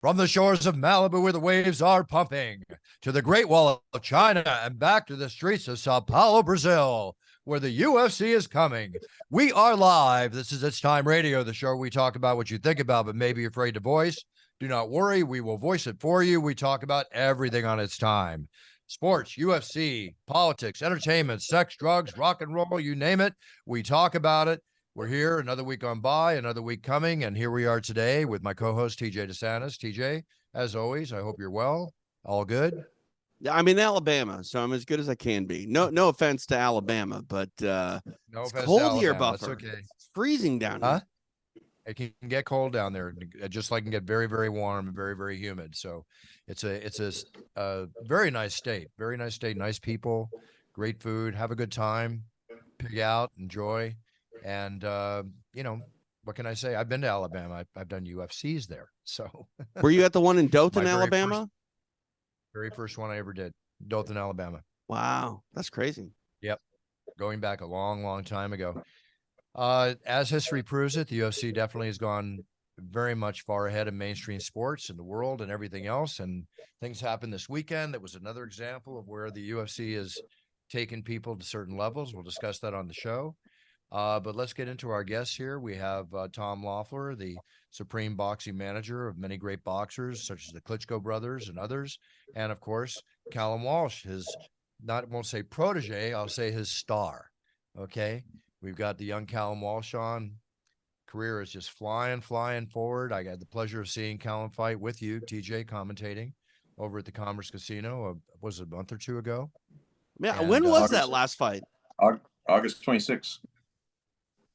From the shores of Malibu where the waves are pumping, to the Great Wall of China and back to the streets of Sao Paulo, Brazil, where the UFC is coming. We are live. This is It's Time Radio, the show where we talk about what you think about but maybe you're afraid to voice. Do not worry, we will voice it for you. We talk about everything on its time. Sports, UFC, politics, entertainment, sex, drugs, rock and roll, you name it. We talk about it. We're here, another week gone by, another week coming, and here we are today with my co-host, TJ DeSantis. TJ, as always, I hope you're well. All good? Yeah, I'm in Alabama, so I'm as good as I can be. No offense to Alabama, but No it's offense cold to here, Alabama. Buffer. That's okay. It's freezing down Huh? here. It can get cold down there, just like it can get very, very warm and very, very humid. So it's a very nice state, nice people, great food, have a good time, pig out, enjoy. And, what can I say? I've been to Alabama. I've done UFCs there. So Were you at the one in Dothan, my Alabama? very first one I ever did, Dothan, Alabama. Wow, that's crazy. Yep. Going back a long, long time ago. As history proves it, the UFC definitely has gone very much far ahead of mainstream sports in the world and everything else. And things happened this weekend. That was another example of where the UFC has taken people to certain levels. We'll discuss that on the show. But let's get into our guests here. We have Tom Loeffler, the supreme boxing manager of many great boxers, such as the Klitschko brothers and others. And of course, Callum Walsh, won't say protege, I'll say his star. Okay. We've got the young Callum Walsh on. Career is just flying forward. I got the pleasure of seeing Callum fight with you, TJ, commentating over at the Commerce Casino. Was it a month or two ago? Yeah, and, when was that last fight? August 26th.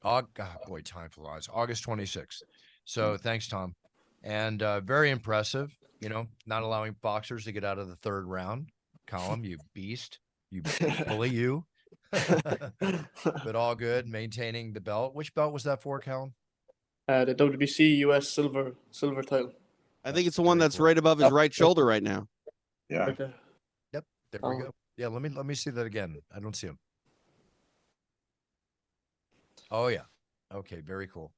Oh, God, boy, time flies. August 26th. So thanks, Tom. And very impressive, not allowing boxers to get out of the third round. Callum, you beast. You bully you. But all good, maintaining the belt. Which belt was that for, Callum? The WBC US silver title. I think it's the one that's right above his right shoulder right now. Yeah. Right there. Yep. There we go. Yeah, let me see that again. I don't see him. Oh yeah. Okay, very cool.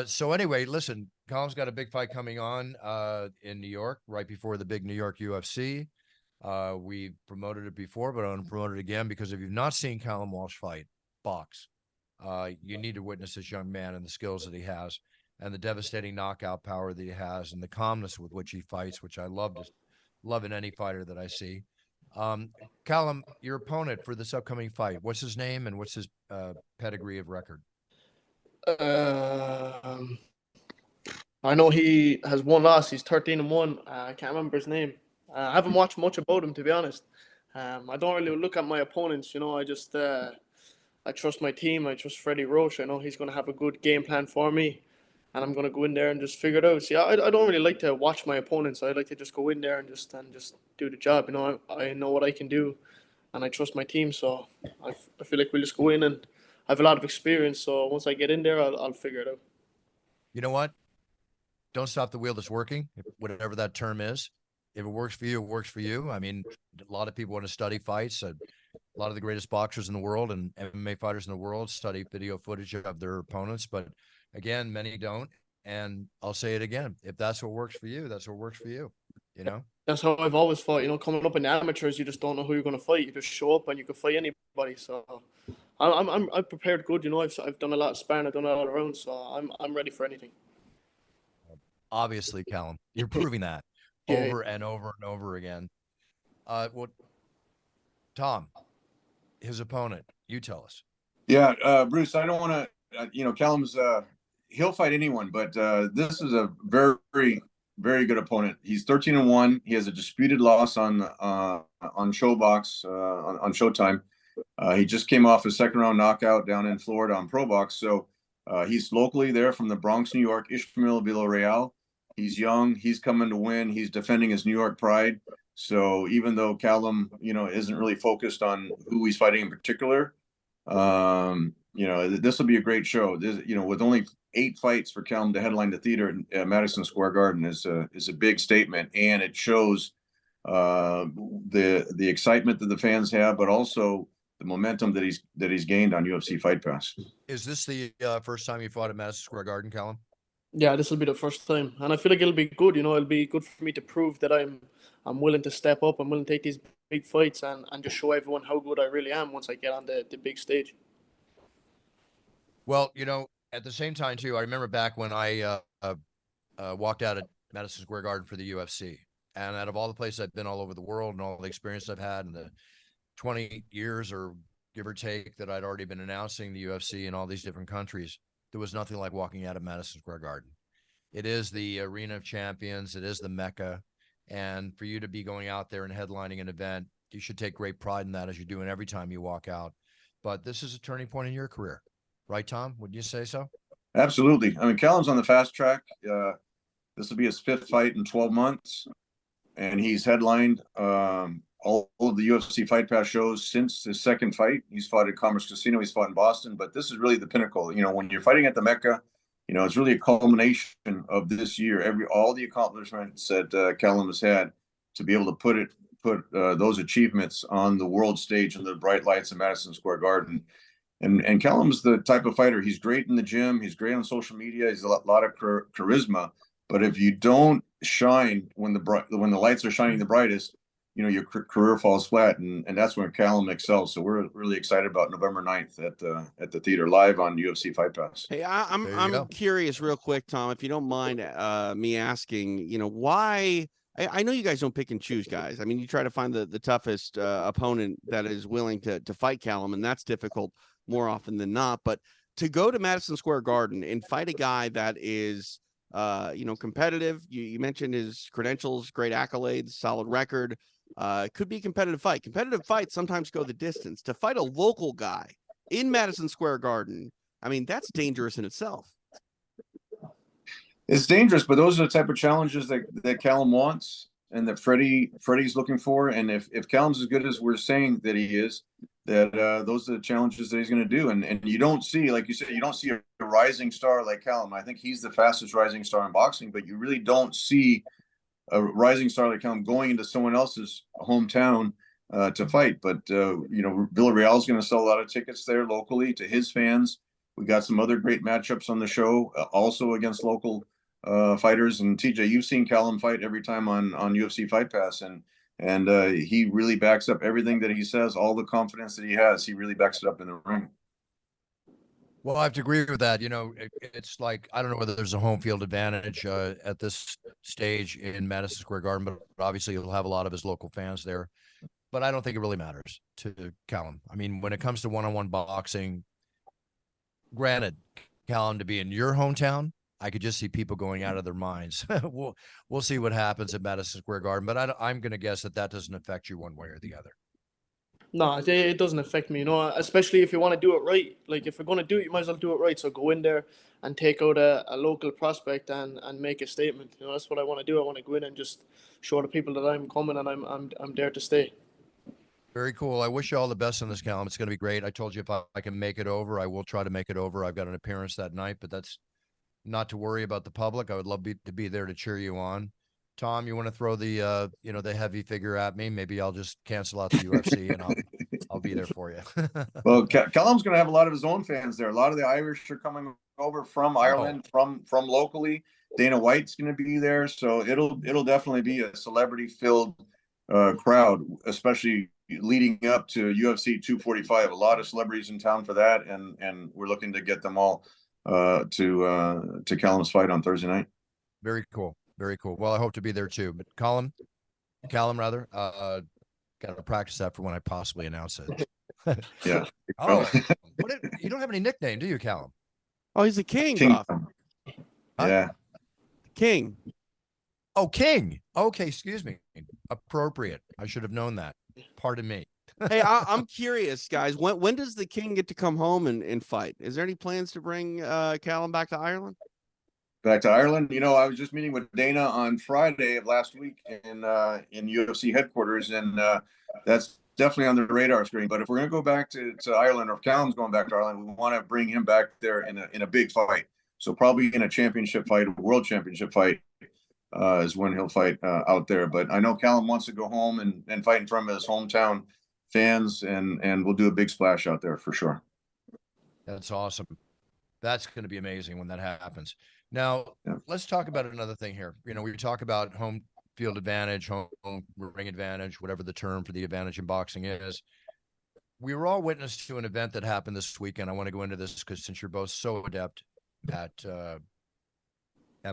So anyway, listen, Callum's got a big fight coming on in New York right before the big New York UFC. We promoted it before, but I want to promote it again because if you've not seen Callum Walsh fight, box, you need to witness this young man and the skills that he has and the devastating knockout power that he has and the calmness with which he fights, which I love in any fighter that I see. Callum, your opponent for this upcoming fight, what's his name and what's his pedigree of record? I know he has one loss. He's 13-1. I can't remember his name. I haven't watched much about him, to be honest. I don't really look at my opponents. I just I trust my team. I trust Freddie Roach. I know he's going to have a good game plan for me, and I'm going to go in there and just figure it out. See, I don't really like to watch my opponents. I like to just go in there and just do the job. I know what I can do, and I trust my team. So I feel like we'll just go in, and I have a lot of experience. So once I get in there, I'll figure it out. You know what? Don't stop the wheel that's working, whatever that term is. If it works for you, it works for you. I mean, a lot of people want to study fights. A lot of the greatest boxers in the world and MMA fighters in the world study video footage of their opponents. But again, many don't. And I'll say it again. If that's what works for you, that's what works for you. That's how I've always fought. Coming up in the amateurs, you just don't know who you're going to fight. You just show up and you can fight anybody. So I'm prepared good. I've done a lot of sparring. I've done a lot of rounds. So I'm ready for anything. Obviously, Callum, you're proving that. Over and over and over again. Tom, his opponent, you tell us. Yeah, Bruce, I don't want to, Callum's, he'll fight anyone, but this is a very, very good opponent. He's 13-1. He has a disputed loss on Showbox, on Showtime. He just came off a second round knockout down in Florida on Pro Box. So he's locally there from the Bronx, New York, Ishmael Villarreal. He's young. He's coming to win. He's defending his New York pride. So even though Callum, isn't really focused on who he's fighting in particular, this will be a great show. With only 8 fights for Callum to headline the theater at Madison Square Garden is a big statement, and it shows the excitement that the fans have, but also the momentum that he's gained on UFC Fight Pass. Is this the first time you fought at Madison Square Garden, Callum? Yeah, this will be the first time, and I feel like it'll be good. You know, it'll be good for me to prove that I'm willing to step up. I'm willing to take these big fights and just show everyone how good I really am once I get on the big stage. Well, at the same time too, I remember back when I walked out at Madison Square Garden for the UFC, and out of all the places I've been all over the world and all the experience I've had in the 20 years or give or take that I'd already been announcing the UFC in all these different countries, there was nothing like walking out of Madison Square Garden. It is the arena of champions. It is the Mecca. And for you to be going out there and headlining an event, you should take great pride in that, as you're doing every time you walk out. But this is a turning point in your career. Right, Tom? Would you say so? Absolutely. I mean, Callum's on the fast track. This will be his 5th fight in 12 months, and he's headlined all of the UFC Fight Pass shows since his 2nd fight. He's fought at Commerce Casino. He's fought in Boston, but this is really the pinnacle. When you're fighting at the Mecca, it's really a culmination of this year. All the accomplishments that Callum has had, to be able to put those achievements on the world stage in the bright lights of Madison Square Garden. And Callum's the type of fighter. He's great in the gym. He's great on social media. He's a lot of charisma. But if you don't shine when the lights are shining the brightest, your career falls flat, and that's when Callum excels. So we're really excited about November 9th at the theater, live on UFC Fight Pass. Hey, I'm curious, real quick, Tom, if you don't mind me asking, why? I know you guys don't pick and choose, guys. I mean, you try to find the toughest opponent that is willing to fight Callum, and that's difficult more often than not. But to go to Madison Square Garden and fight a guy that is, competitive. You mentioned his credentials, great accolades, solid record. Could be a competitive fight. Competitive fights sometimes go the distance. To fight a local guy in Madison Square Garden, I mean, that's dangerous in itself. It's dangerous, but those are the type of challenges that Callum wants and that Freddie's looking for. And if Callum's as good as we're saying that he is, that those are the challenges that he's going to do. And you don't see, like you said, you don't see a rising star like Callum. I think he's the fastest rising star in boxing, but you really don't see a rising star like Callum going into someone else's hometown to fight. But Villarreal's going to sell a lot of tickets there locally to his fans. We got some other great matchups on the show, also against local fighters. And TJ, you've seen Callum fight every time on UFC Fight Pass, and he really backs up everything that he says. All the confidence that he has, he really backs it up in the ring. Well, I have to agree with that. It's like, I don't know whether there's a home field advantage at this stage in Madison Square Garden, but obviously he'll have a lot of his local fans there. But I don't think it really matters to Callum. I mean, when it comes to one-on-one boxing, granted, Callum, to be in your hometown, I could just see people going out of their minds. We'll see what happens at Madison Square Garden, but I'm going to guess that doesn't affect you one way or the other. No, it doesn't affect me, especially if you want to do it right. Like, if you're going to do it, you might as well do it right. So go in there and take out a local prospect and make a statement. That's what I want to do. I want to go in and just show the people that I'm coming and I'm there to stay. Very cool. I wish you all the best on this, Callum. It's going to be great. I told you if I can make it over, I will try to make it over. I've got an appearance that night, but that's not to worry about the public. I would love to be there to cheer you on. Tom, you want to throw the the heavy figure at me? Maybe I'll just cancel out the UFC and I'll be there for you. Well, Callum's going to have a lot of his own fans there. A lot of the Irish are coming over from Ireland, from locally. Dana White's going to be there, so it'll definitely be a celebrity-filled crowd, especially leading up to UFC 245. A lot of celebrities in town for that, and we're looking to get them all to Callum's fight on Thursday night. Very cool. Very cool. Well, I hope to be there too. But Callum, got to practice that for when I possibly announce it. Yeah. Oh, you don't have any nickname, do you, Callum? Oh, he's a king. Yeah. King. Oh, King. Okay, excuse me. Appropriate. I should have known that. Pardon me. Hey, I'm curious, guys. When does the King get to come home and fight? Is there any plans to bring Callum back to Ireland? Back to Ireland. I was just meeting with Dana on Friday of last week in UFC headquarters, and that's definitely on the radar screen. But if we're going to go back to Ireland, or if Callum's going back to Ireland, we want to bring him back there in a big fight. So probably in a championship fight, a world championship fight, is when he'll fight out there. But I know Callum wants to go home and fight in front of his hometown fans, and we'll do a big splash out there for sure. That's awesome. That's going to be amazing when that happens. Now, Yeah. let's talk about another thing here. You know, we talk about home field advantage, home ring advantage, whatever the term for the advantage in boxing is. We were all witness to an event that happened this weekend. I want to go into this because since you're both so adept at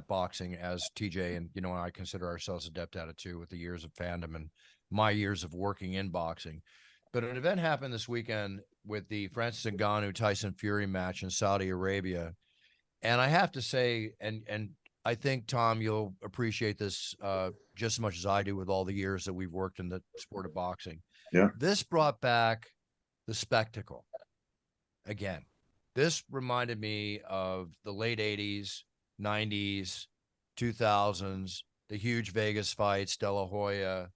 boxing, as TJ and I consider ourselves adept at it too, with the years of fandom and my years of working in boxing. But an event happened this weekend with the Francis Ngannou Tyson Fury match in Saudi Arabia, and I have to say, and I think, Tom, you'll appreciate this just as much as I do with all the years that we've worked in the sport of boxing. Yeah. This brought back the spectacle again. This reminded me of the late 80s, 90s, 2000s, the huge Vegas fights, De La Hoya,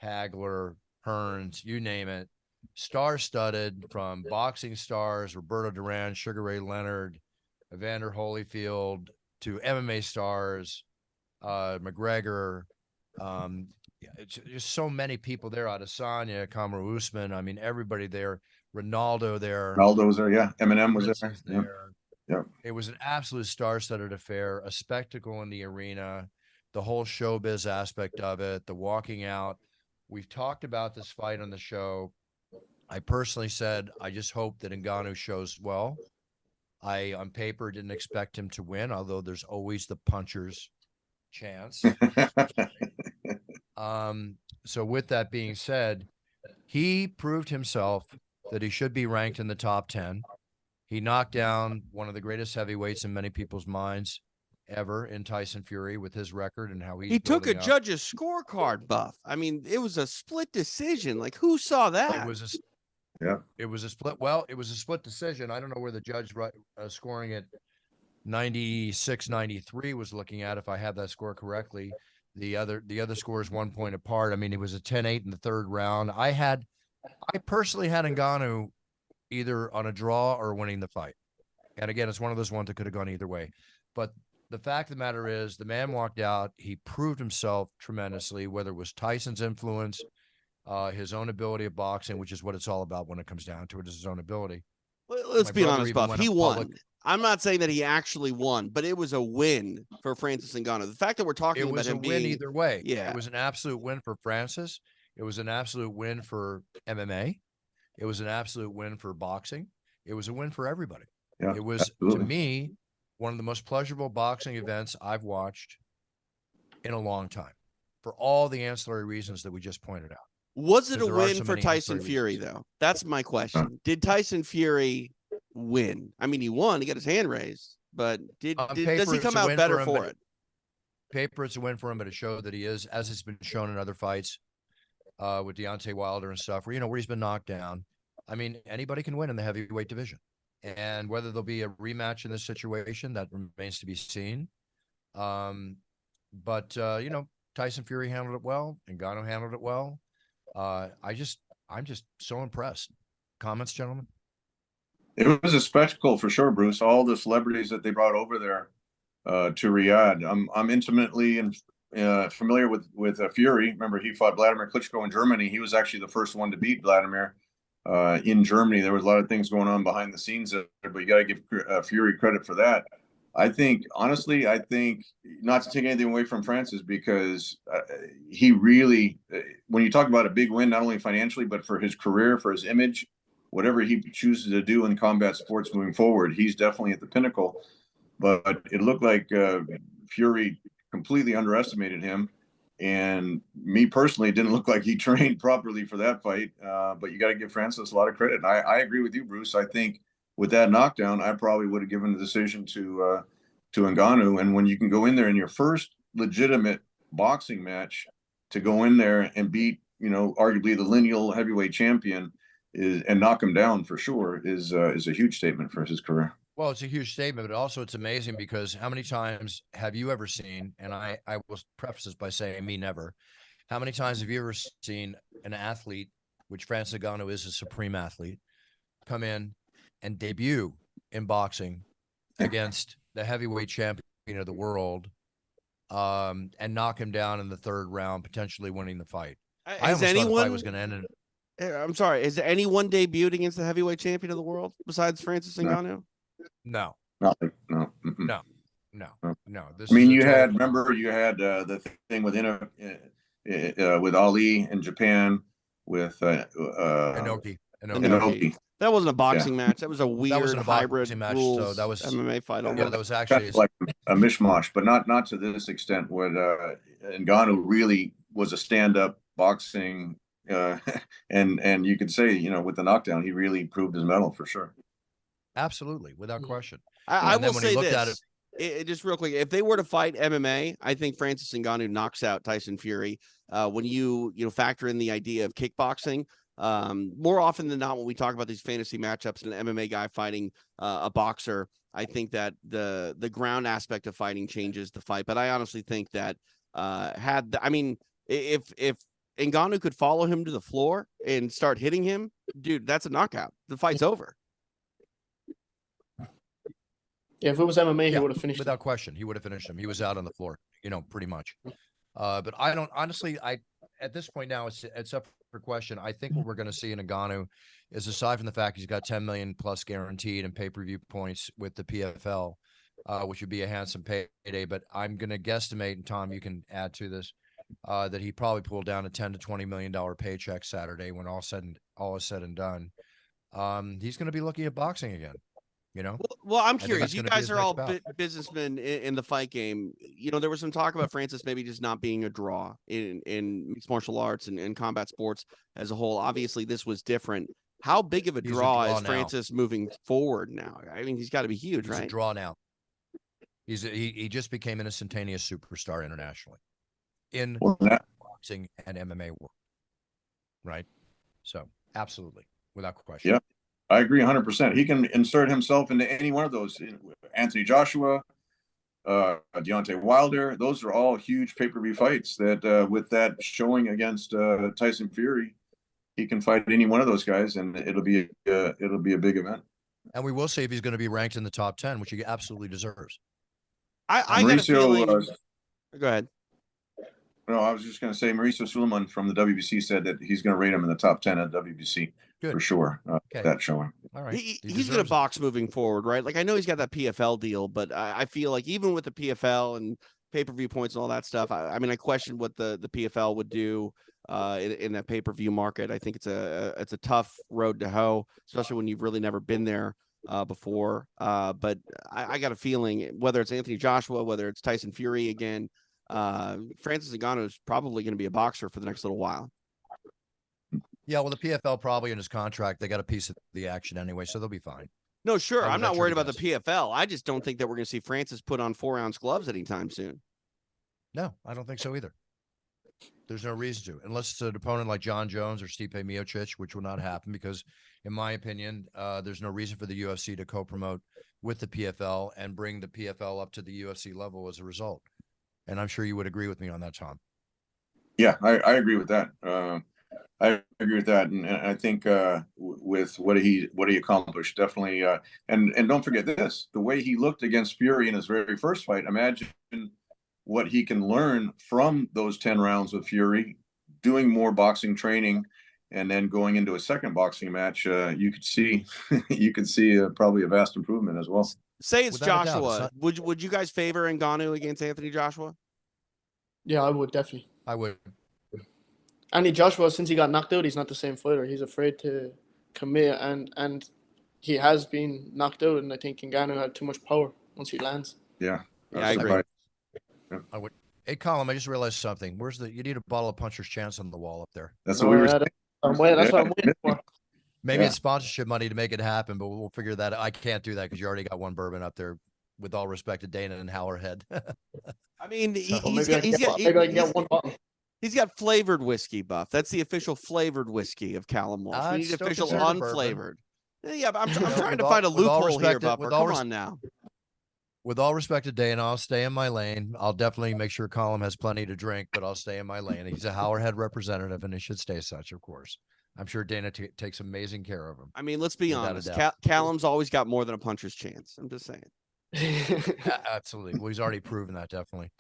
Hagler, Hearns, you name it. Star-studded, from boxing stars, Roberto Duran, Sugar Ray Leonard, Evander Holyfield, to MMA stars, McGregor. It's just so many people there. Adesanya, Kamaru Usman. I mean, everybody there. Ronaldo there. Ronaldo was there. Yeah. Eminem was Prince there. is there. Yeah. It was an absolute star-studded affair, a spectacle in the arena, the whole showbiz aspect of it, the walking out. We've talked about this fight on the show. I personally said, I just hope that Ngannou shows well. I, on paper, didn't expect him to win, although there's always the puncher's chance. So with that being said, he proved himself that he should be ranked in the top 10. He knocked down one of the greatest heavyweights in many people's minds ever in Tyson Fury with his record and how He took a building up. judge's scorecard buff. I mean, it was a split decision. Like, who saw that? It was a Yeah. It was a split. Well, it was a split decision. I don't know where the judge scoring it 96-93 was looking at, if I have that score correctly. The other score is 1 point apart. I mean, it was a 10-8 in the third round. I personally had Ngannou either on a draw or winning the fight. And again, it's one of those ones that could have gone either way. But the fact of the matter is, the man walked out. He proved himself tremendously, whether it was Tyson's influence, his own ability of boxing, which is what it's all about when it comes down to it, is his own ability. Let's be honest, Buff. He won. Public. I'm not saying that he actually won, but it was a win for Francis Ngannou. The fact that we're talking about him It was a win either way. Yeah. It was an absolute win for Francis. It was an absolute win for MMA. It was an absolute win for boxing. It was a win for everybody. Yeah, it was, absolutely. to me, one of the most pleasurable boxing events I've watched in a long time, for all the ancillary reasons that we just pointed out. Was it a There are win so for many Tyson ancillary Fury, reasons. though? That's my question. Did Tyson Fury win? I mean, he won. He got his hand raised, but does he paper, come it's a out win better for him, for but it? Paper, it's a win for him, but it showed that he is, as it's been shown in other fights with Deontay Wilder and stuff, where he's been knocked down. I mean, anybody can win in the heavyweight division. And whether there'll be a rematch in this situation, that remains to be seen. But Tyson Fury handled it well. Ngannou handled it well. I'm just so impressed. Comments, gentlemen? It was a spectacle for sure, Bruce. All the celebrities that they brought over there to Riyadh. I'm intimately familiar with Fury. Remember, he fought Vladimir Klitschko in Germany. He was actually the first one to beat Vladimir in Germany. There was a lot of things going on behind the scenes there, but you got to give Fury credit for that. Honestly, I think not to take anything away from Francis, because he really, when you talk about a big win, not only financially, but for his career, for his image, whatever he chooses to do in combat sports moving forward, he's definitely at the pinnacle. But it looked like Fury completely underestimated him. And me personally, it didn't look like he trained properly for that fight. But you got to give Francis a lot of credit. And I agree with you, Bruce. I think with that knockdown, I probably would have given the decision to Ngannou. And when you can go in there in your first legitimate boxing match, to go in there and beat, arguably the lineal heavyweight champion and knock him down for sure is a huge statement for his career. Well, it's a huge statement, but also it's amazing because how many times have you ever seen, and I will preface this by saying me never, how many times have you ever seen an athlete, which Francis Ngannou is a supreme athlete, come in and debut in boxing against the heavyweight champion of the world and knock him down in the third round, potentially winning the fight? I almost thought the fight was going to end in... I'm sorry. Is there anyone debuted against the heavyweight champion of the world besides Francis Ngannou? No. No. No, No. no. This I mean, is a you total- had, remember, you had the thing with Ali in Japan with Inoki. Inoki. That wasn't a boxing match. That was a weird wasn't a hybrid boxing match, rules so that was- MMA fight Yeah, almost. that was Kind actually of like a mishmash, but not to this extent. What Ngannou really was a stand-up boxing, and you could say, you know, with the knockdown, he really proved his mettle for sure. absolutely without question. I And then will when he say looked this. at Just real quick, if they were to fight MMA, I think Francis Ngannou knocks out Tyson Fury. When you factor in the idea of kickboxing, more often than not, when we talk about these fantasy matchups and an MMA guy fighting a boxer, I think that the ground aspect of fighting changes the fight. But I honestly think that if Ngannou could follow him to the floor and start hitting him, dude, that's a knockout. The fight's over. Yeah, if it was MMA, he Yeah, would have finished. without question, he would have finished him. He was out on the floor, you know, pretty much. But I don't honestly. At this point now, it's up for question. I think what we're going to see in Ngannou is, aside from the fact he's got 10 million plus guaranteed and pay-per-view points with the PFL, which would be a handsome payday. But I'm going to guesstimate, and Tom, you can add to this, that he probably pulled down a $10 to $20 million paycheck Saturday when all is said and done. He's going to be looking at boxing again. You know, well, I'm think curious. that's You gonna be guys his are next all bout. businessmen in the fight game. You know, there was some talk about Francis maybe just not being a draw in mixed martial arts and combat sports as a whole. Obviously, this was different. How big of a He's a draw draw is now. Francis moving forward now? I mean, he's got to be huge, he's a right? draw now. He just became an instantaneous superstar internationally in Well, boxing and MMA world. Right. So absolutely, without question. Yeah. I agree 100%. He can insert himself into any one of those. Anthony Joshua, Deontay Wilder. Those are all huge pay-per-view fights that with that showing against Tyson Fury, he can fight any one of those guys, and it'll be a big event. And we will see if he's going to be ranked in the top 10, which he absolutely deserves. I got a feeling. Go ahead. No, I was just going to say Mauricio Suleiman from the WBC said that he's going to rate him in the top 10 at WBC. Good. For sure. Okay. That showing. All right. He's going to deserves it. box moving forward, right? Like, I know he's got that PFL deal, but I feel like even with the PFL and pay-per-view points and all that stuff, I mean, I question what the PFL would do in that pay-per-view market. I think it's a tough road to hoe, especially when you've really never been there before. But I got a feeling, whether it's Anthony Joshua, whether it's Tyson Fury again, Francis Ngannou is probably going to be a boxer for the next little while. Yeah, well, the PFL probably in his contract, they got a piece of the action anyway, so they'll be fine. No, sure. I'll I'm not venture worried to about the guess. PFL. I just don't think that we're going to see Francis put on 4-ounce gloves anytime soon. No, I don't think so either. There's no reason to, unless it's an opponent like John Jones or Stipe Miocic, which will not happen because, in my opinion, there's no reason for the UFC to co-promote with the PFL and bring the PFL up to the UFC level as a result. And I'm sure you would agree with me on that, Tom. Yeah, I agree with that. I agree with that, and I think with what he accomplished, definitely. And don't forget this: the way he looked against Fury in his very first fight. Imagine what he can learn from those 10 rounds with Fury, doing more boxing training, and then going into a second boxing match. You could see, probably a vast improvement as well. Say it's Without a doubt, Joshua. it's Would you guys favor Ngannou against Anthony Joshua? Yeah, I would definitely. I would. Andy Joshua, since he got knocked out, he's not the same fighter. He's afraid to commit, and he has been knocked out. And I think Ngannou had too much power once he lands. Yeah, Yeah, I agree. I would. Hey, Callum, I just realized something. You need a bottle of Puncher's Chance on the wall up there. That's what we were. Yeah, that's what I'm waiting for. Maybe Yeah. it's sponsorship money to make it happen, but we'll figure that out. I can't do that because you already got one bourbon up there. With all respect to Dana and Howlerhead. I mean, Maybe I can get one bottle. he's got flavored whiskey, Buff. That's the official flavored whiskey of Callum Walsh. We It's need still official considered a bourbon. unflavored. Yeah, but I'm trying with to all- find a with all loophole here, respect to- Buffer. with all Come res- on now. With all respect to Dana, I'll stay in my lane. I'll definitely make sure Callum has plenty to drink, but I'll stay in my lane. He's a Howlerhead representative, and he should stay such, of course. I'm sure Dana takes amazing care of him. I mean, let's be Without a honest. doubt. Callum's always got more than a puncher's chance. I'm just saying. Absolutely. Well, he's already proven that, definitely.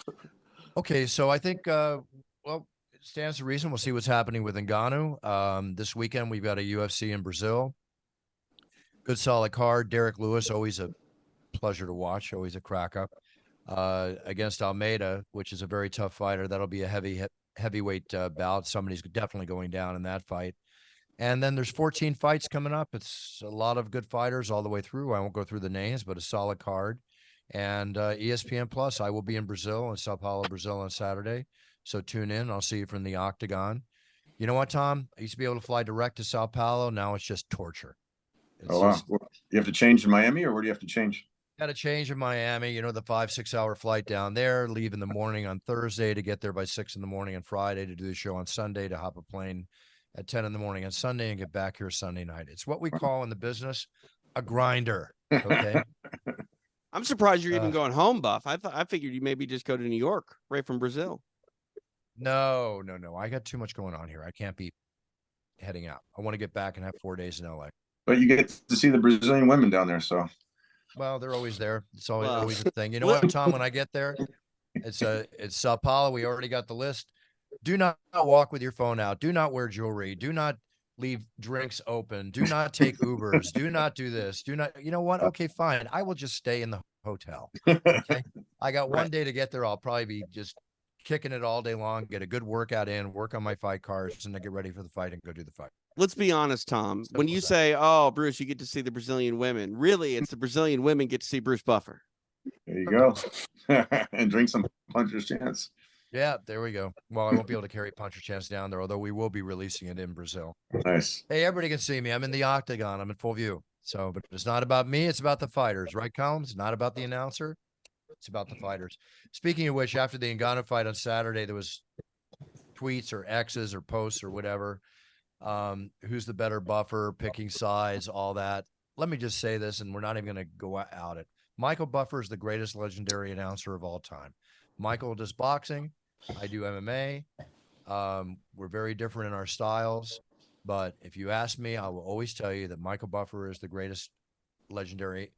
Okay, so I think, well, it stands to reason. We'll see what's happening with Ngannou. This weekend, we've got a UFC in Brazil. Good, solid card. Derek Lewis, always a pleasure to watch, always a crack up. against Almeida, which is a very tough fighter. That'll be a heavyweight bout. Somebody's definitely going down in that fight. And then there's 14 fights coming up. It's a lot of good fighters all the way through. I won't go through the names, but a solid card. And ESPN Plus, I will be in Brazil, in Sao Paulo, Brazil on Saturday. So tune in. I'll see you from the Octagon. You know what, Tom? I used to be able to fly direct to Sao Paulo. Now it's just torture. It's wow. just, You have to change to Miami, or where do you have to change? got to change in Miami. You know, the 5-6 hour flight down there, leave in the morning on Thursday to get there by 6 in the morning on Friday to do the show on Sunday, to hop a plane at 10 in the morning on Sunday and get back here Sunday night. It's what we call in the business a grinder. Okay. I'm surprised you're even going home, Buff. I figured you maybe just go to New York right from Brazil. No. I got too much going on here. I can't be heading out. I want to get back and have 4 days in LA. But you get to see the Brazilian women down there, so. Well, they're always there. It's always a thing. You know what, Tom? When I get there, it's Sao Paulo. We already got the list. Do not walk with your phone out. Do not wear jewelry. Do not leave drinks open. Do not take Ubers. Do not do this. Do not. You know what? Okay, fine. I will just stay in the hotel. Okay. I got one day to get there. I'll probably be just kicking it all day long, get a good workout in, work on my fight cards, and then get ready for the fight and go do the fight. Let's be honest, Tom. When you say, "Oh, Bruce, you get to see the Brazilian women," really, it's the Brazilian women get to see Bruce Buffer. There you go. And drink some Puncher's Chance. Yeah, there we go. Well, I won't be able to carry Puncher's Chance down there, although we will be releasing it in Brazil. Nice. Hey, everybody can see me. I'm in the Octagon. I'm in full view. So, but it's not about me. It's about the fighters, right, Callum? It's not about the announcer. It's about the fighters. Speaking of which, after the Ngannou fight on Saturday, there was tweets or X's or posts or whatever. Who's the better buffer, picking sides, all that. Let me just say this, and we're not even going to go out it. Michael Buffer is the greatest legendary announcer of all time. Michael does boxing. I do MMA. We're very different in our styles. But if you ask me, I will always tell you that Michael Buffer is the greatest legendary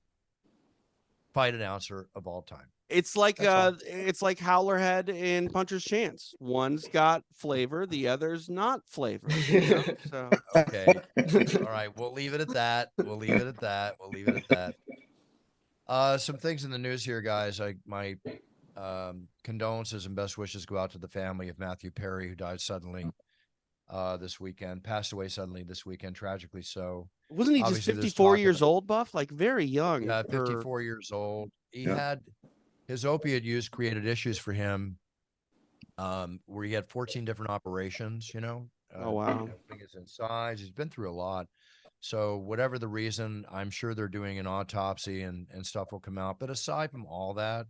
fight announcer of all time. It's like Howlerhead and Puncher's Chance. One's got flavor, the other's not flavor. You know? So okay. All right. We'll leave it at that. We'll leave it at that. Some things in the news here, guys. My condolences and best wishes go out to the family of Matthew Perry, who died suddenly this weekend, passed away suddenly this weekend, tragically so. Wasn't he just 54 years old, Buff? Like very young. Yeah, 54 years old. He had his opiate use created issues for him, where he had 14 different operations, you know. Oh, wow. His insides. He's been through a lot. So whatever the reason, I'm sure they're doing an autopsy and stuff will come out. But aside from all that,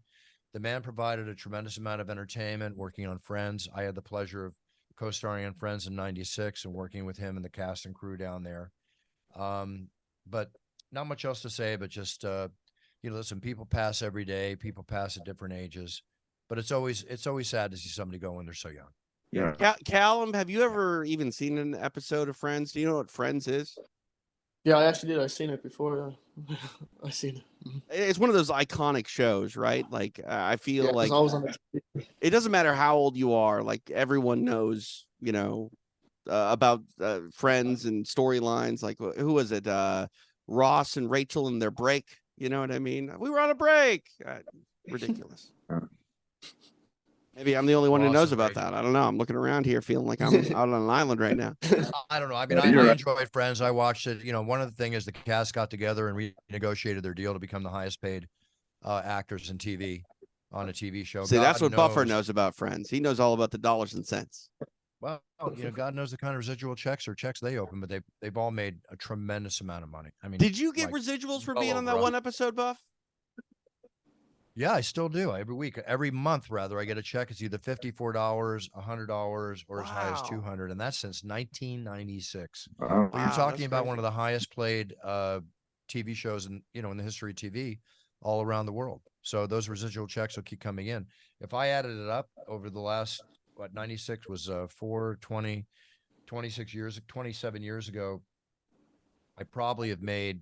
the man provided a tremendous amount of entertainment, working on Friends. I had the pleasure of co-starring on Friends in '96 and working with him and the cast and crew down there. But not much else to say, but just, listen, people pass every day. People pass at different ages, but it's always sad to see somebody go when they're so young. Yeah. Callum, have you ever even seen an episode of Friends? Do you know what Friends is? Yeah, I actually did. I've seen it before. I've seen it. It's one of those iconic shows, right? Like I feel like I was on the TV. It doesn't matter how old you are. Like everyone knows, about Friends and storylines. Like who was it? Ross and Rachel and their break. You know what I mean? We were on a break. Ridiculous. Maybe I'm the only one who knows about that. I don't know. I'm looking around here feeling like I'm out on an island right now. I don't know. I mean, I enjoyed Friends. I watched it. One of the things is the cast got together and renegotiated their deal to become the highest paid actors in TV on a TV show. See, that's what Buffer knows about Friends. He knows all about the dollars and cents. Well, God knows the kind of residual checks they open, but they've all made a tremendous amount of money. I mean, did you get residuals for being on that one episode, Buff? Yeah, I still do. Every month, rather, I get a check. It's either $54, $100, or as high as $200, and that's since 1996. Wow. So you're talking about one of the highest played TV shows in the history of TV all around the world. So those residual checks will keep coming in. If I added it up over the last 96 was 27 years ago, I probably have made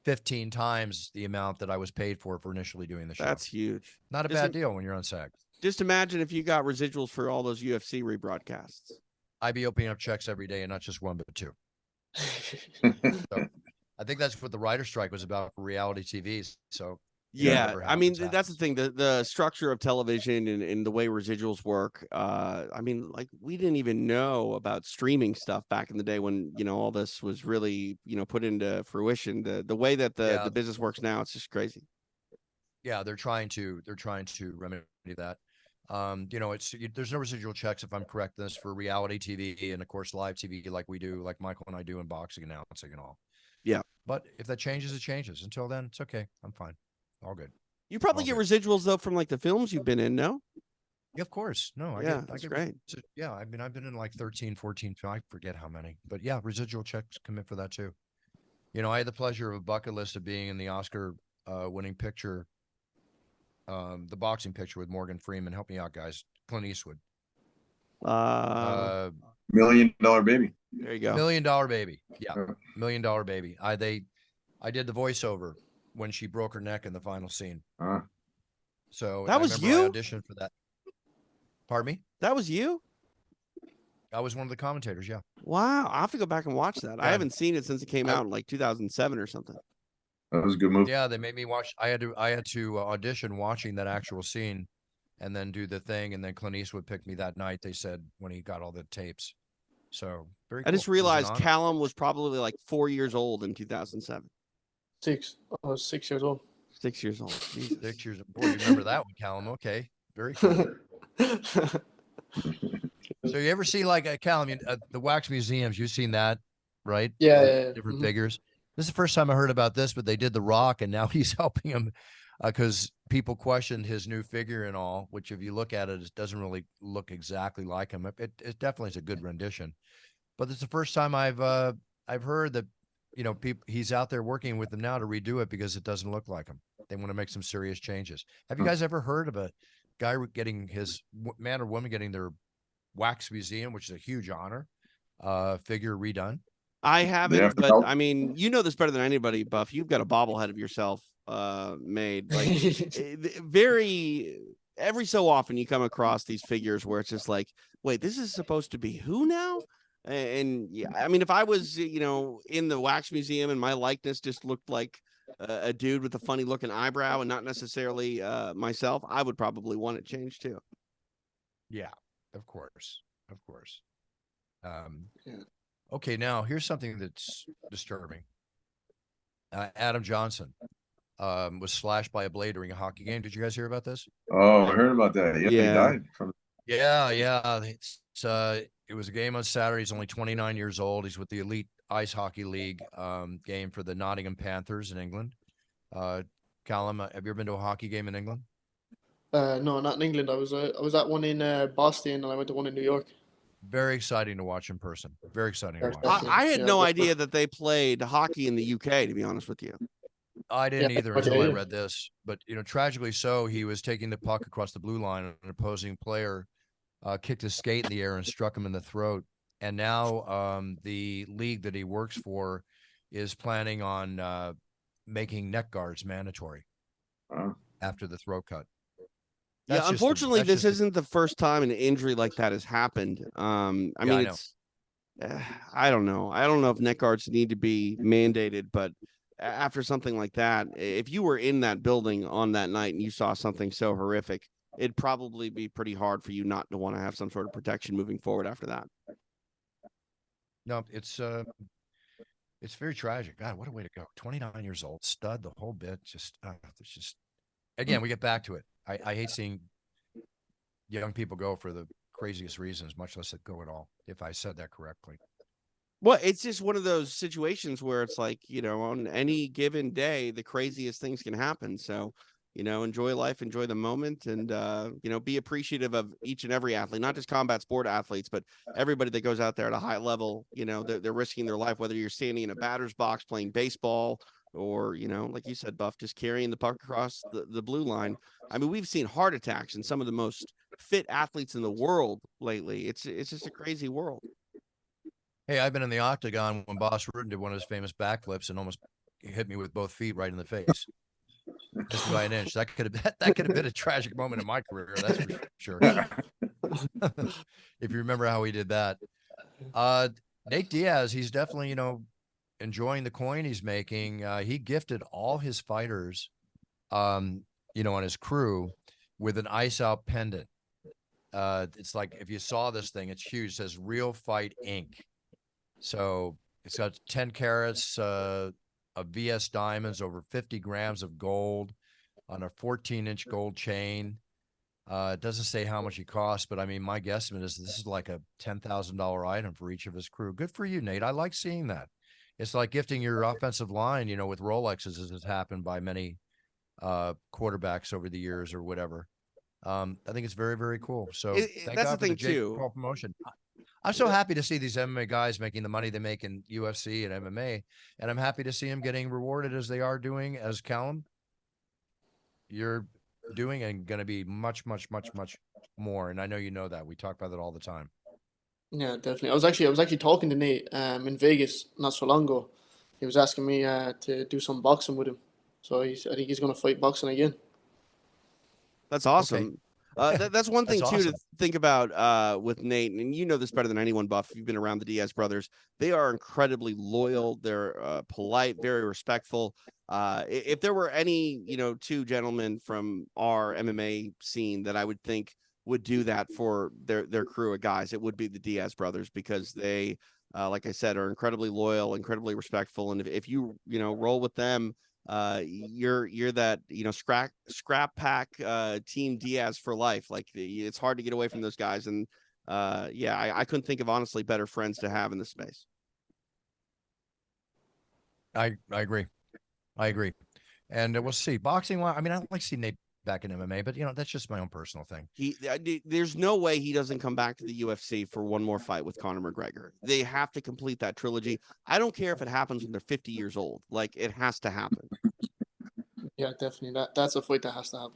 15 times the amount that I was paid for initially doing the show. That's huge. Not a bad deal when you're on SAG. Just imagine if you got residuals for all those UFC rebroadcasts. I'd be opening up checks every day, and not just one, but two. So I think that's what the writer strike was about for reality TV. So Yeah, whatever I mean happens, that's the happens. thing. The structure of television and the way residuals work. I mean, like we didn't even know about streaming stuff back in the day when all this was really put into fruition. The way that the Yeah, business works now, it's just crazy. yeah, they're trying to remedy that. There's no residual checks, if I'm correct, in this for reality TV and of course live TV like we do, like Michael and I do in boxing announcing and all. Yeah. But if that changes, it changes. Until then, it's okay. I'm fine. All good. You probably All get good. residuals though from like the films you've been in, no? Yeah, of course. No, Yeah, I that's get, great. yeah, I mean, I've been in like 13, 14, I forget how many, but yeah, residual checks come in for that too. I had the pleasure of a bucket list of being in the Oscar winning picture, the boxing picture with Morgan Freeman. Help me out, guys. Clint Eastwood. Uh, $1 Million Baby. there you go. $1 Million Baby. Yeah, Yeah. $1 Million Baby. I did the voiceover when she broke her neck in the final scene. So That I was remember you? I auditioned for that. Pardon me? That was you? I was one of the commentators. Yeah. Wow, I have to go back and watch that. I Yeah. haven't seen it since it came out in like 2007 or something. That was a good movie. Yeah, they made me watch. I had to audition watching that actual scene, and then do the thing. And then Clint Eastwood picked me that night. They said when he got all the tapes. So very. I cool. just It was an realized honor. Callum was probably like 4 years old in 2007. 6. I was 6 years old. 6 years old. Jesus. 6 years. Boy, you remember that one, Callum? Okay, very cool. So you ever see like Callum, the wax museums? You've seen that, right? Yeah, With yeah. different figures. This is the first time I heard about this, but they did The Rock, and now he's helping him because people questioned his new figure and all. Which, if you look at it, it doesn't really look exactly like him. It definitely is a good rendition, but it's the first time I've heard that he's out there working with them now to redo it because it doesn't look like him. They want to make some serious changes. Have you guys ever heard of a guy getting his man or woman getting their wax museum, which is a huge honor, figure redone? I have haven't, to but help. I mean, you know this better than anybody, Buff. You've got a bobblehead of yourself made. Like very every so often you come across these figures where it's just like, wait, this is supposed to be who now? And yeah, I mean, if I was, in the wax museum and my likeness just looked like a dude with a funny looking eyebrow and not necessarily myself, I would probably want it changed too. Yeah, of course, of course. Yeah. Okay, now here's something that's disturbing. Adam Johnson was slashed by a blade during a hockey game. Did you guys hear about this? Oh, I heard about that. Yeah, he Yeah. died from. Yeah. It was a game on Saturday. He's only 29 years old. He's with the Elite Ice Hockey League game for the Nottingham Panthers in England. Callum, have you ever been to a hockey game in England? No, not in England. I was at one in Boston, and I went to one in New York. Very exciting to watch in person. Very exciting to Yeah, watch. definitely. I had Yeah, no but- idea that they played hockey in the UK, to be honest with you. I didn't Yeah, either okay, until I yeah. read this, but tragically so, he was taking the puck across the blue line, and an opposing player kicked his skate in the air and struck him in the throat. And now the league that he works for is planning on making neck guards mandatory after the throat cut. Yeah, unfortunately, this isn't the first time an injury like that has happened. I mean, it's I don't know. I don't know if neck guards need to be mandated, but after something like that, if you were in that building on that night and you saw something so horrific, it'd probably be pretty hard for you not to want to have some sort of protection moving forward after that. No, it's very tragic. God, what a way to go. 29 years old, stud, the whole bit. It's just, again, we get back to it. I hate seeing young people go for the craziest reasons, much less it go at all, if I said that correctly. Well, it's just one of those situations where it's like, on any given day, the craziest things can happen. So, enjoy life, enjoy the moment, and, be appreciative of each and every athlete, not just combat sport athletes, but everybody that goes out there at a high level. They're risking their life, whether you're standing in a batter's box playing baseball or, like you said, Buff, just carrying the puck across the blue line. I mean, we've seen heart attacks in some of the most fit athletes in the world lately. It's just a crazy world. Hey, I've been in the octagon when Boss Rudin did one of his famous backflips and almost hit me with both feet right in the face. Just by an inch. That could have been a tragic moment in my career, that's for sure. If you remember how he did that. Nate Diaz, he's definitely, enjoying the coin he's making. He gifted all his fighters you know, on his crew with an ice out pendant. It's like, if you saw this thing, it's huge. It says Real Fight Inc. So it's got 10 carats of VS diamonds, over 50 grams of gold on a 14-inch gold chain. It doesn't say how much he costs, but I mean, my guesstimate is this is like a $10,000 item for each of his crew. Good for you, Nate. I like seeing that. It's like gifting your offensive line, you know, with Rolexes, as has happened by many quarterbacks over the years or whatever. I think it's very, very cool. So thank that's God the for the thing Jake too. Paul promotion. I'm so happy to see these MMA guys making the money they make in UFC and MMA, and I'm happy to see them getting rewarded as they are doing, as Callum, you're doing, and going to be much, much, much, much more. And I know you know that. We talk about that all the time. Yeah, definitely. I was actually talking to Nate in Vegas not so long ago. He was asking me to do some boxing with him. So I think he's going to fight boxing again. That's awesome. That's one thing That's too awesome. to think about with Nate, and you know this better than anyone, Buff. You've been around the Diaz brothers. They are incredibly loyal. They're polite, very respectful. If there were any, you know, two gentlemen from our MMA scene that I would think would do that for their crew of guys, it would be the Diaz brothers, because they, like I said, are incredibly loyal, incredibly respectful, and if you roll with them, you're that, you know, scrap pack team Diaz for life. Like, it's hard to get away from those guys, and yeah, I couldn't think of honestly better friends to have in this space. I agree. I agree. And we'll see. Boxing, I mean, I like to see Nate back in MMA, but, you know, that's just my own personal thing. There's no way he doesn't come back to the UFC for one more fight with Conor McGregor. They have to complete that trilogy. I don't care if it happens when they're 50 years old. Like, it has to happen. Yeah, definitely. That's a fight that has to happen.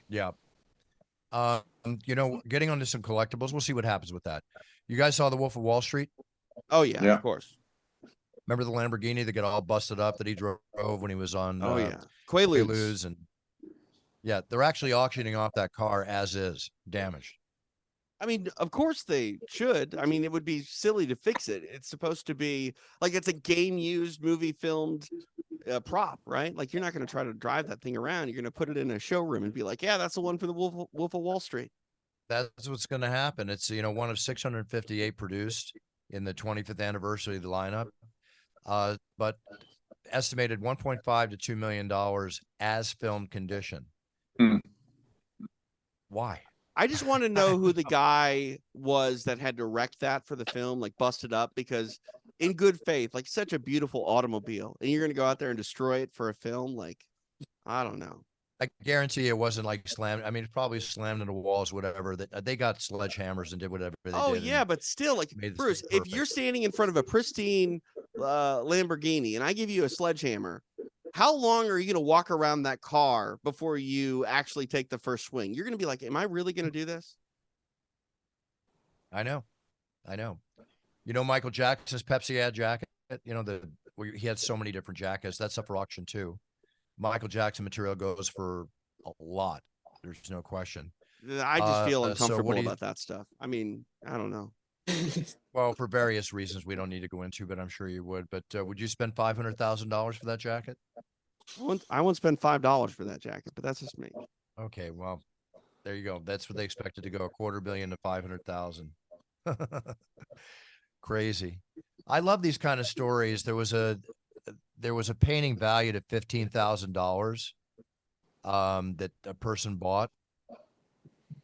Yeah. You know, getting onto some collectibles, we'll see what happens with that. You guys saw The Wolf of Wall Street? Oh yeah, Yeah. of course. Remember the Lamborghini that got all busted up that he drove when he was on Oh yeah, Quaaludes. Quaaludes, and yeah, they're actually auctioning off that car as is, damaged. I mean, of course they should. I mean, it would be silly to fix it. It's supposed to be like it's a game used, movie filmed prop, right? Like, you're not going to try to drive that thing around. You're going to put it in a showroom and be like, yeah, that's the one for the Wolf of Wall Street. That's what's going to happen. It's, you know, one of 658 produced in the 25th anniversary of the lineup. But estimated $1.5 to $2 million as film condition. Why? I just want to know who the guy was that had to wreck that for the film, like busted up, because in good faith, like, such a beautiful automobile, and you're going to go out there and destroy it for a film. Like, I don't know. I guarantee it wasn't like slammed. I mean, it's probably slammed into walls, whatever. They got sledgehammers and did whatever they did. Oh yeah, but still, like, Bruce, if you're standing in front of a pristine Lamborghini and I give you a sledgehammer, how long are you going to walk around that car before you actually take the first swing? You're going to be like, am I really going to do this? I know. You know, Michael Jackson's Pepsi ad jacket, you know, he had so many different jackets. That's up for auction too. Michael Jackson material goes for a lot. There's no question. I just feel uncomfortable so about that stuff. I mean, I don't know. Well, for various reasons we don't need to go into, but I'm sure you would. But would you spend $500,000 for that jacket? I won't spend $5 for that jacket, but that's just me. Okay, well, there you go. That's what they expected to go, $250 million to $500,000. Crazy. I love these kind of stories. There was a painting valued at $15,000 that a person bought,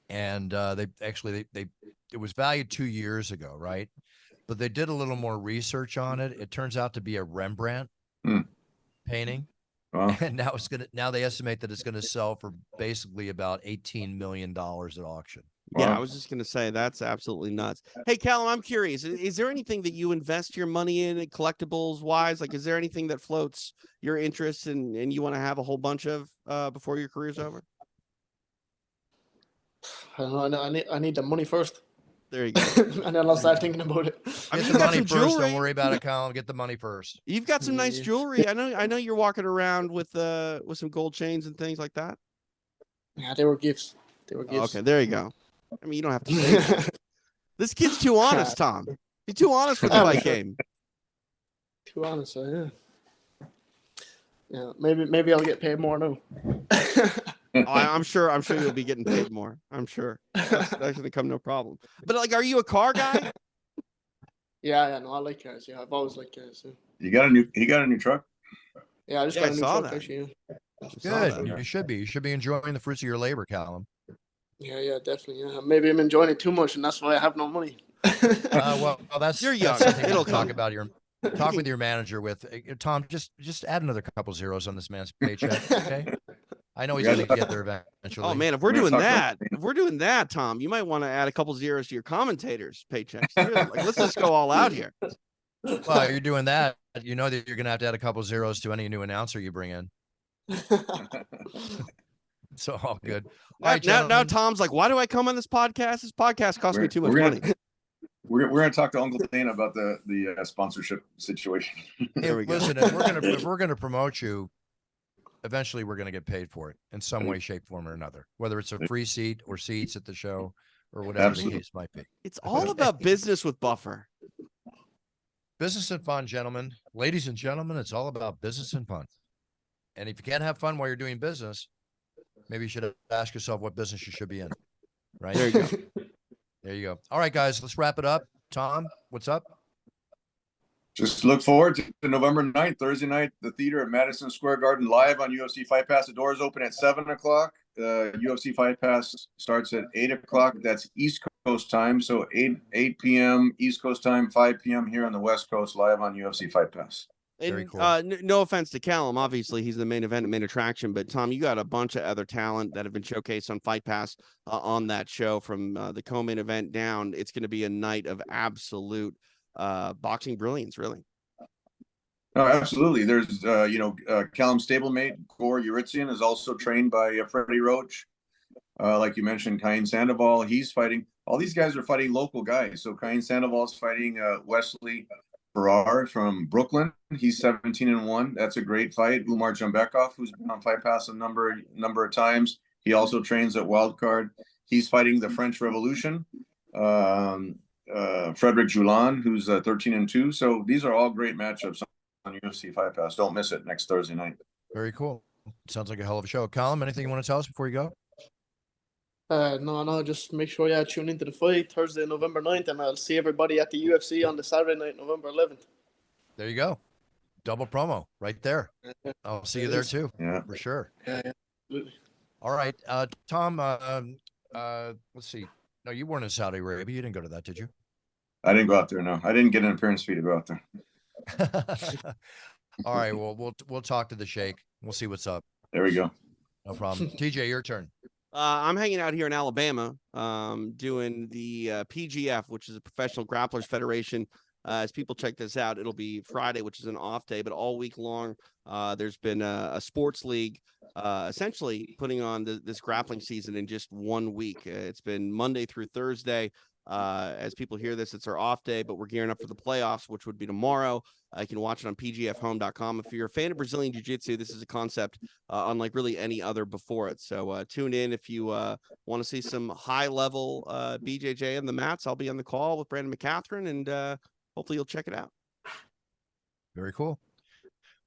and it was valued 2 years ago, right? But they did a little more research on it. It turns out to be a Rembrandt painting. Wow. And now they estimate that it's going to sell for basically about $18 million at auction. Yeah, Wow. I was just going to say that's absolutely nuts. Hey, Callum, I'm curious. Is there anything that you invest your money in collectibles wise? Like, is there anything that floats your interest and you want to have a whole bunch of before your career's over? I don't know. I need the money first. There you go. And then I'll start thinking about it. I mean, Get you the got money some first. jewelry. Don't worry about it, Colin. Get the money first. You've got some nice Yeah. jewelry. I know you're walking around with some gold chains and things like that. Yeah, they were gifts. Okay, there you go. I mean, you don't have to say that. This kid's too honest, Tom. He's too honest with the fight game. Too honest, yeah. Yeah, maybe I'll get paid more now. I'm sure you'll be getting paid more. I'm sure that's gonna come no problem. But like, are you a car guy? Yeah, no, I like cars. Yeah, I've always liked cars. Yeah, He got a new truck. yeah I just Yeah, I got a new saw truck that. actually. I saw Good. that. You should be. You should be enjoying the fruits of your labor, Callum. Yeah, definitely. Yeah, maybe I'm enjoying it too much, and that's why I have no money. Well, that's You're young. something It'll to talk come. about. Talk with your manager. With Tom, just add another couple zeros on this man's paycheck. Okay, I know he's We going to gotta get there eventually. Oh man, if we're We're doing gonna talk that, Tom, you might want to add a couple zeros to your commentators' paychecks too. Like, let's just go all out here. Well, you're doing that. You know that you're going to have to add a couple zeros to any new announcer you bring in. So all good. All right, Now gentlemen. Tom's like, why do I come on this podcast? This podcast costs me too much we're money. gonna we're gonna talk to Uncle Dana about the sponsorship situation. There we go. Listen, if we're gonna promote you, eventually we're gonna get paid for it in some way, shape, form, or another. Whether it's a free seat or seats at the show or whatever Absolutely. the case might be. It's all about business with Buffer. Business and fun, gentlemen. Ladies and gentlemen, it's all about business and fun. And if you can't have fun while you're doing business, maybe you should ask yourself what business you should be in. Right? There you go. There you go. All right, guys, let's wrap it up. Tom, what's up? Just look forward to November 9th, Thursday night, the theater at Madison Square Garden, live on UFC Fight Pass. The doors open at 7 o'clock. UFC Fight Pass starts at 8 o'clock. That's East Coast time. So 8 p.m. East Coast time, 5 p.m. here on the West Coast, live on UFC Fight Pass. Very And cool. no offense to Callum, obviously he's the main event and main attraction, but Tom, you got a bunch of other talent that have been showcased on Fight Pass on that show from the co-main event down. It's going to be a night of absolute boxing brilliance, really. No, absolutely. There's, Callum's stablemate, Gore Euritzian, is also trained by Freddie Roach. Like you mentioned, Cain Sandoval, he's fighting. All these guys are fighting local guys. So Cain Sandoval's fighting Wesley Farrar from Brooklyn. He's 17-1. That's a great fight. Umar Jambekov, who's been on Fight Pass a number of times. He also trains at Wildcard. He's fighting the French Revolution. Frederick Julan, who's 13-2. So these are all great matchups on UFC Fight Pass. Don't miss it next Thursday night. Very cool. Sounds like a hell of a show. Callum, anything you want to tell us before you go? No, just make sure you tune into the fight Thursday, November 9th, and I'll see everybody at the UFC on the Saturday night, November 11th. There you go. Double promo right there. I'll see you there too. Yeah, for sure. Yeah, absolutely. All right. Tom, let's see. No, you weren't in Saudi Arabia. You didn't go to that, did you? I didn't go out there. No, I didn't get an appearance fee to go out there. All right. Well, we'll talk to the Sheikh. We'll see what's up. There we go. No problem. TJ, your turn. I'm hanging out here in Alabama, doing the PGF, which is a Professional Grapplers Federation. As people check this out, it'll be Friday, which is an off day, but all week long, there's been a sports league, essentially putting on this grappling season in just 1 week. It's been Monday through Thursday. As people hear this, it's our off day, but we're gearing up for the playoffs, which would be tomorrow. You can watch it on pgfhome.com. If you're a fan of Brazilian Jiu-Jitsu, this is a concept unlike really any other before it. So tune in if you want to see some high-level BJJ on the mats. I'll be on the call with Brandon McCatherine, and hopefully you'll check it out. Very cool.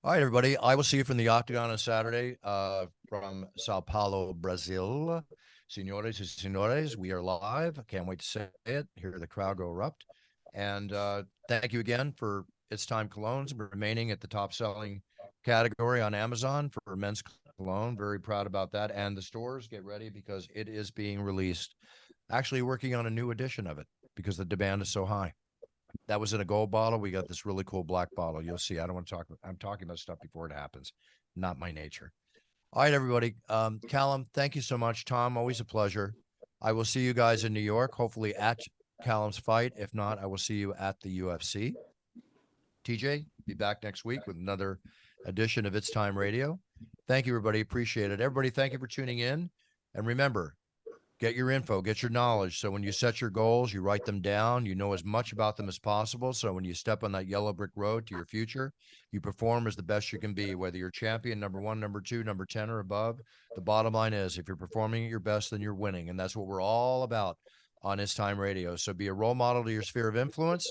All right, everybody. I will see you from the Octagon on Saturday from Sao Paulo, Brazil. Senores and senores, we are live. I can't wait to say it. Hear the crowd go erupt. And thank you again for It's Time Colognes remaining at the top selling category on Amazon for men's cologne. Very proud about that. And the stores, get ready because it is being released. Actually working on a new edition of it because the demand is so high. That was in a gold bottle. We got this really cool black bottle. You'll see. I don't want to talk. I'm talking about stuff before it happens. Not my nature. All right, everybody. Callum, thank you so much. Tom, always a pleasure. I will see you guys in New York, hopefully at Callum's fight. If not, I will see you at the UFC. TJ, be back next week with another edition of It's Time Radio. Thank you, everybody. Appreciate it. Everybody, thank you for tuning in. And remember, get your info, get your knowledge. So when you set your goals, you write them down, you know as much about them as possible. So when you step on that yellow brick road to your future, you perform as the best you can be, whether you're champion, number 1, number 2, number 10 or above. The bottom line is if you're performing at your best, then you're winning. And that's what we're all about on It's Time Radio. So be a role model to your sphere of influence.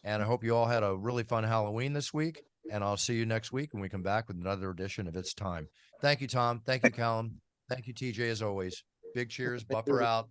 And I hope you all had a really fun Halloween this week. and I'll see you next week when we come back with another edition of It's Time. Thank you, Tom. Thank you, Callum. Thank you, TJ, as always. Big cheers. Buffer out.